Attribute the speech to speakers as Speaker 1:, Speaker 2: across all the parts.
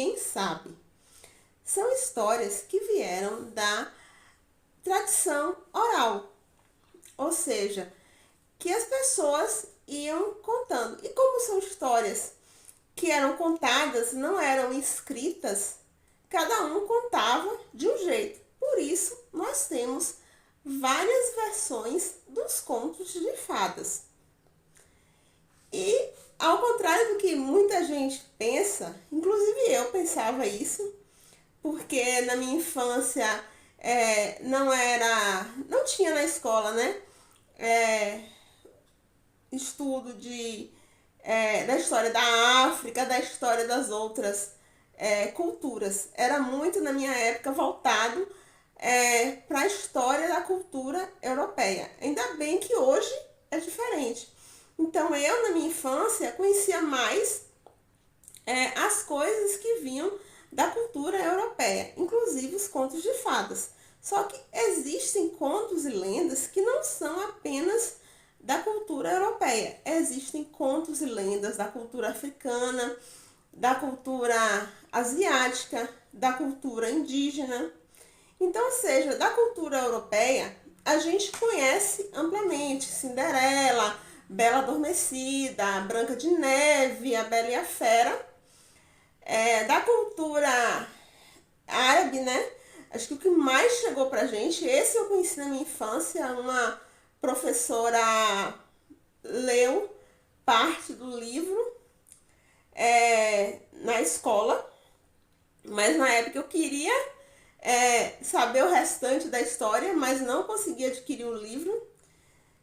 Speaker 1: ninguém sabe. São histórias que vieram da tradição oral, ou seja, que as pessoas iam contando. E como são histórias que eram contadas, não eram escritas, cada um contava de um jeito. Por isso, nós temos várias versões dos contos de fadas. E, ao contrário do que muita gente pensa, inclusive eu pensava isso, porque na minha infância não tinha na escola, né? Estudo da história da África, da história das outras culturas. Era muito, na minha época, voltado para a história da cultura europeia. Ainda bem que hoje é diferente. Então, eu, na minha infância, conhecia mais as coisas que vinham da cultura europeia, inclusive os contos de fadas. Só que existem contos e lendas que não são apenas da cultura europeia. Existem contos e lendas da cultura africana, da cultura asiática, da cultura indígena. Então, ou seja, da cultura europeia, a gente conhece amplamente Cinderela, Bela Adormecida, a Branca de Neve, a Bela e a Fera. Da cultura árabe, né? Acho que o que mais chegou pra gente, esse eu conheci na minha infância, uma professora leu parte do livro na escola, mas na época eu queria saber o restante da história, mas não conseguia adquirir o livro.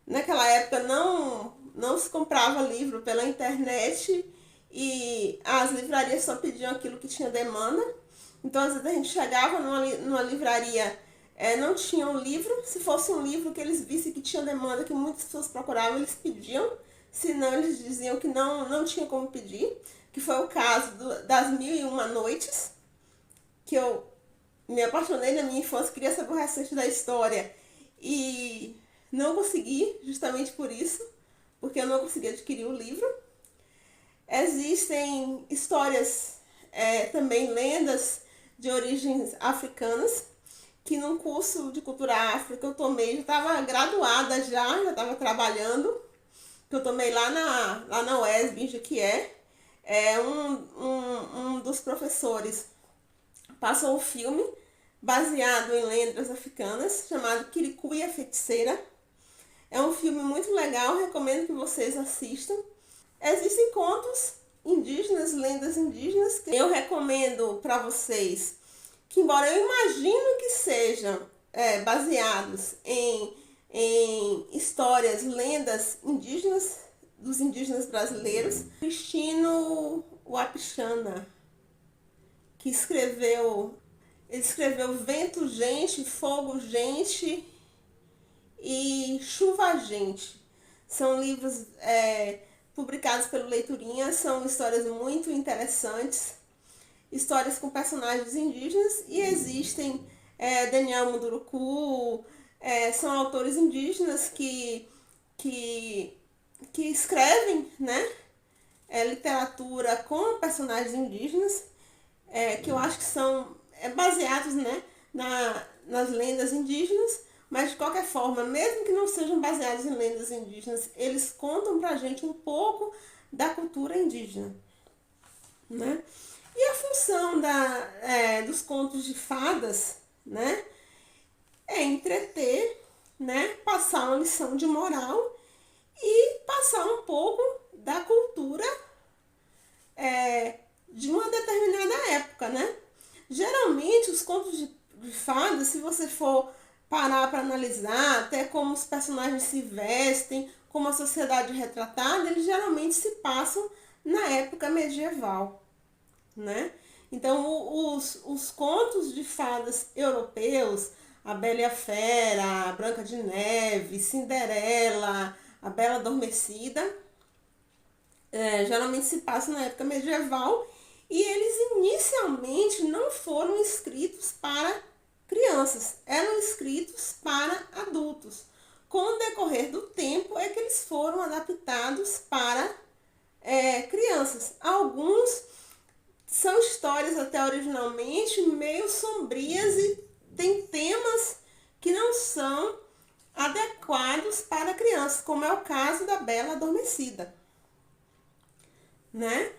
Speaker 1: Naquela época não se comprava livro pela internet e as livrarias só pediam aquilo que tinha demanda. Então, às vezes a gente chegava numa livraria, não tinha um livro. Se fosse um livro que eles vissem que tinha demanda, que muitas pessoas procuravam, eles pediam. Senão, eles diziam que não tinha como pedir. Que foi o caso das 1001 Noites, que eu me apaixonei na minha infância, queria saber o restante da história. E não consegui, justamente por isso, porque eu não consegui adquirir o livro. Existem histórias, também lendas de origens africanas, que num curso de cultura África eu tomei, já estava graduada já estava trabalhando, que eu tomei lá na UESB, em Jequié. Um dos professores passou um filme baseado em lendas africanas, chamado Kirikou e a Feiticeira. É um filme muito legal, recomendo que vocês assistam. Existem contos indígenas, lendas indígenas, que eu recomendo para vocês, que embora eu imagino que sejam baseados em histórias, lendas indígenas, dos indígenas brasileiros. Cristino Wapichana, que ele escreveu Vento Gente, Fogo Gente e Chuva Gente. São livros publicados pelo Leiturinha, são histórias muito interessantes, histórias com personagens indígenas, e existem Daniel Munduruku, são autores indígenas que escrevem, né, literatura com personagens indígenas, que eu acho que são baseados, né, nas lendas indígenas. Mas, de qualquer forma, mesmo que não sejam baseados em lendas indígenas, eles contam pra gente um pouco da cultura indígena, né? E a função dos contos de fadas, né, é entreter, né, passar uma lição de moral e passar um pouco da cultura de uma determinada época, né? Geralmente, os contos de fadas, se você for parar para analisar até como os personagens se vestem, como a sociedade é retratada, eles geralmente se passam na época medieval, né? Então, os contos de fadas europeus, a Bela e a Fera, a Branca de Neve, Cinderela, a Bela Adormecida, geralmente se passam na época medieval, e eles inicialmente não foram escritos para crianças, eram escritos para adultos. Com o decorrer do tempo é que eles foram adaptados para crianças. Alguns são histórias até originalmente meio sombrias e tem temas que não são adequados para crianças, como é o caso da Bela Adormecida, né?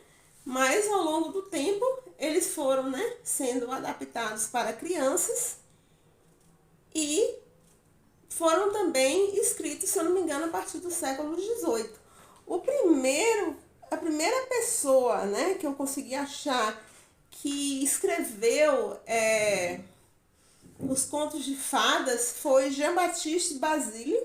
Speaker 1: Mas ao longo do tempo eles foram, né, sendo adaptados para crianças e foram também escritos, se eu não me engano, a partir do século XVIII. A primeira pessoa, né, que eu consegui achar que escreveu os contos de fadas foi Jean-Baptiste Basile,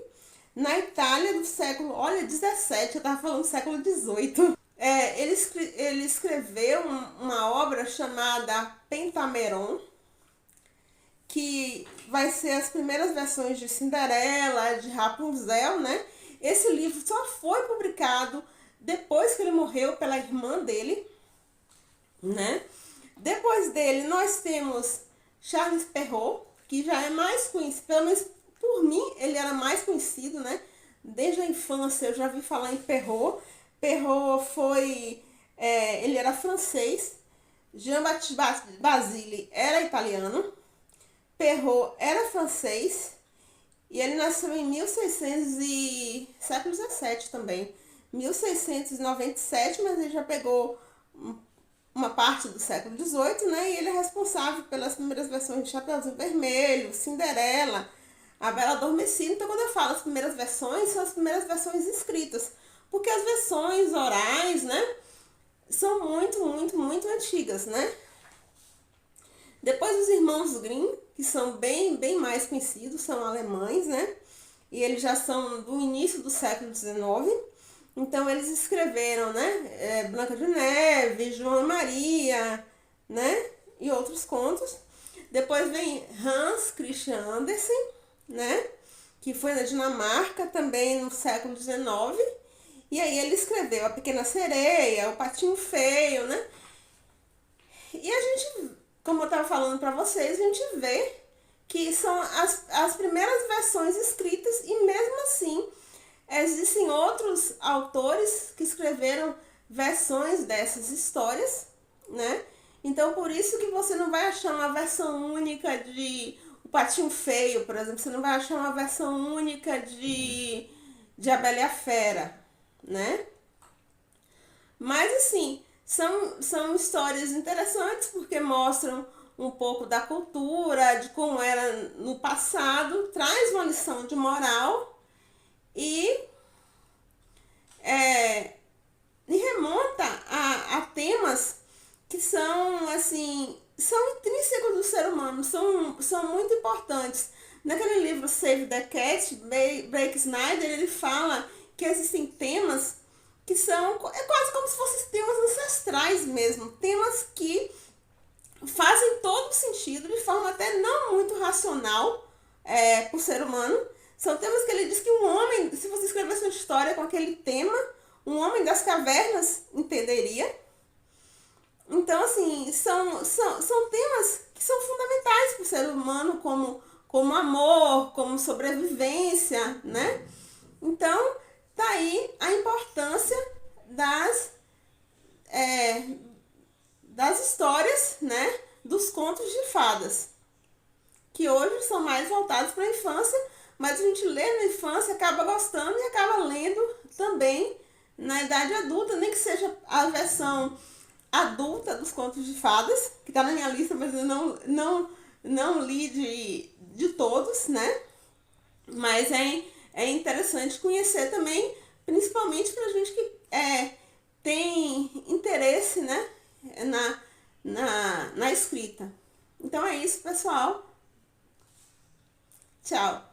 Speaker 1: na Itália do século, olha, 17, eu estava falando século 18. Ele escreveu uma obra chamada Pentameron, que vai ser as primeiras versões de Cinderela, de Rapunzel, né? Esse livro só foi publicado depois que ele morreu pela irmã dele, né? Depois dele nós temos Charles Perrault, que já é mais conhecido, pelo menos por mim ele era mais conhecido, né? Desde a infância eu já vi falar em Perrault. Perrault foi, ele era francês, Jean-Baptiste Basile era italiano, Perrault era francês e ele nasceu em 1600 e século 17 também, 1697, mas ele já pegou uma parte do século 18, né? E ele é responsável pelas primeiras versões de Chapeuzinho Vermelho, Cinderela, A Bela Adormecida. Então, quando eu falo as primeiras versões, são as primeiras versões escritas, porque as versões orais, né, são muito antigas, né? Depois os irmãos Grimm, que são bem mais conhecidos, são alemães, né? E eles já são do início do século XIX. Então eles escreveram, né? Branca de Neve, João e Maria, né? E outros contos. Depois vem Hans Christian Andersen, né? Que foi na Dinamarca, também no século XIX. E aí ele escreveu A Pequena Sereia, O Patinho Feio, né? E a gente, como eu estava falando para vocês, a gente vê que são as primeiras versões escritas e mesmo assim existem outros autores que escreveram versões dessas histórias, né? Então por isso que você não vai achar uma versão única de O Patinho Feio, por exemplo, você não vai achar uma versão única de A Bela e a Fera, né? Mas assim, são histórias interessantes porque mostram um pouco da cultura, de como era no passado, traz uma lição de moral e remonta a temas que são assim, são intrínsecos do ser humano, são muito importantes. Naquele livro Save the Cat, Blake Snyder, ele fala que existem temas que são quase como se fossem temas ancestrais mesmo, temas que fazem todo sentido de forma até não muito racional para o ser humano. São temas que ele diz que um homem, se você escrevesse uma história com aquele tema, um homem das cavernas entenderia. Então, assim, são temas que são fundamentais para o ser humano, como amor, como sobrevivência, né? Então, tá aí a importância das histórias, né? Dos contos de fadas, que hoje são mais voltados para a infância, mas a gente lê na infância, acaba gostando e acaba lendo também na idade adulta, nem que seja a versão adulta dos contos de fadas, que está na minha lista, mas eu não li de todos, né? Mas é interessante conhecer também, principalmente para gente que tem interesse, né, na escrita. Então é isso, pessoal. Tchau.